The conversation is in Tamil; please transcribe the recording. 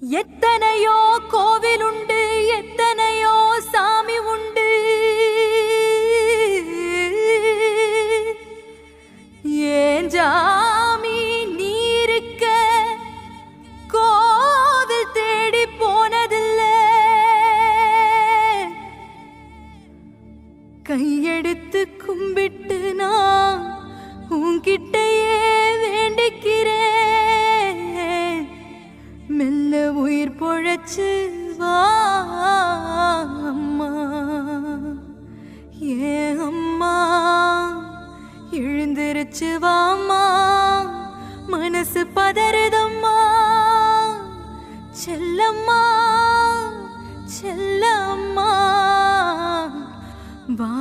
எத்தனையோ கோவில் உண்டு, எத்தனையோ சாமி உண்டு. ஏன் ஜாமி நீ இருக்க கோவில் தேடி போனதில்ல. கையெடுத்து கும்பிட்டு நான் உன்கிட்டயே வேண்டிக்கிறேன். மெல்ல உயிர் பொழைச்சு வா அம்மா, ஏன் அம்மா எழுந்திருச்சு வாம்மா. மனசு பதறுதம்மா, செல்லம்மா செல்லம்மா வா.